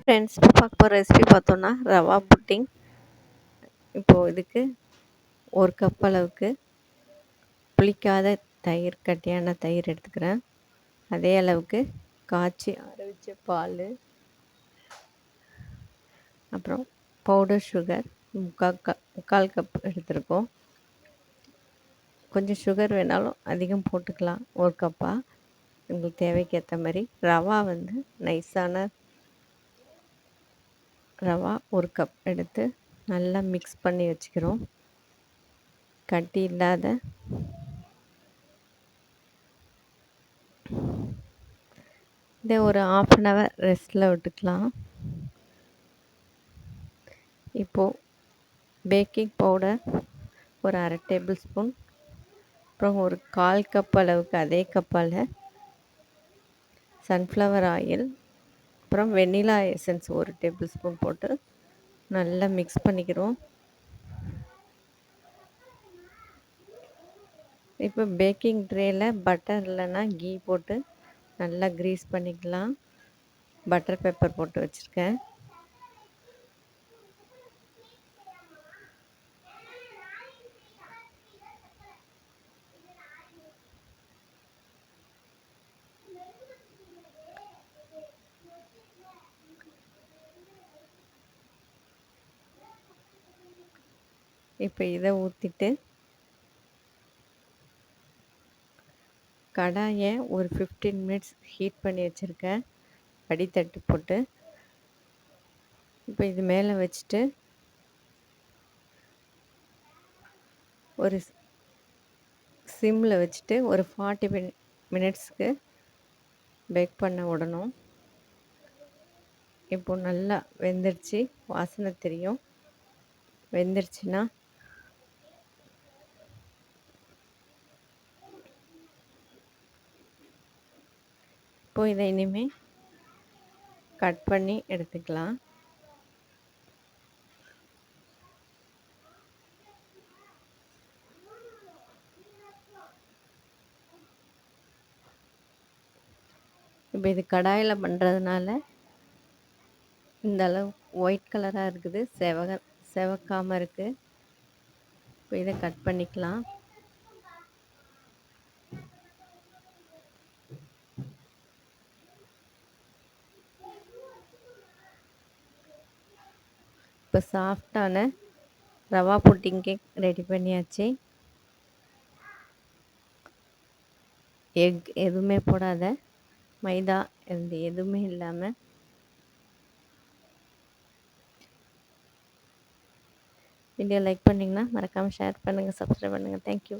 Friends, இப்போ பார்க்க போகிற ரெசிபி பார்த்தோன்னா ரவா புட்டிங். இப்போது இதுக்கு 1 கப் அளவுக்கு புளிக்காத தயிர், கட்டியான தயிர் எடுத்துக்கிறேன். அதே அளவுக்கு காய்ச்சி ஆற வச்ச பால், அப்புறம் பவுடர் சுகர் 3/4 கப் எடுத்திருக்கோம். கொஞ்சம் சுகர் வேணாலும் அதிகம் போட்டுக்கலாம், 1 கப்பாக உங்களுக்கு தேவைக்கு ஏற்ற மாதிரி. ரவா வந்து நைஸான ரவா 1 கப் எடுத்து நல்லா மிக்ஸ் பண்ணி வச்சுக்கிறோம். கட்டி இல்லாத இதை ஒரு 1/2 அன் ஹவர் ரெஸ்ட்டில் விட்டுக்கலாம். இப்போது பேக்கிங் பவுடர் ஒரு 1/2 டேபிள் ஸ்பூன், அப்புறம் ஒரு 1/4 கப் அளவுக்கு அதே கப்பால் சன்ஃப்ளவர் ஆயில், அப்புறம் வெண்ணிலா எசன்ஸ் 1 டேபிள் ஸ்பூன் போட்டு நல்லா மிக்ஸ் பண்ணிக்கிறோம். இப்போ பேக்கிங் ட்ரேயில் பட்டர் இல்லைன்னா கீ போட்டு நல்லா க்ரீஸ் பண்ணிக்கலாம். பட்டர் பேப்பர் போட்டு வச்சுருக்கேன். இப்போ இதை ஊற்றிட்டு கடாயை ஒரு 15 மினிட்ஸ் ஹீட் பண்ணி வச்சுருக்கேன், அடித்தட்டு போட்டு. இப்போ இது மேலே வச்சுட்டு ஒரு சிம்மில் வச்சுட்டு ஒரு 40 மினிட்ஸ்க்கு பேக் பண்ண விடணும். இப்போ நல்லா வெந்துருச்சு, வாசனை தெரியும். வெந்துருச்சுன்னா இப்போ இதை இனிமேல் கட் பண்ணி எடுத்துக்கலாம். இப்போ இது கடாயில் பண்ணுறதுனால இந்த அளவு ஒயிட் கலராக இருக்குது, செவக்காமல் இருக்குது. இப்போ இதை கட் பண்ணிக்கலாம். இப்போ சாஃப்டான ரவா புட்டிங் கேக் ரெடி பண்ணியாச்சு. எக் எதுவுமே போடாத, மைதா எதுவுமே இல்லாமல். வீடியோ லைக் பண்ணிங்கன்னா மறக்காமல் ஷேர் பண்ணுங்கள், சப்ஸ்கிரைப் பண்ணுங்கள். தேங்க்யூ.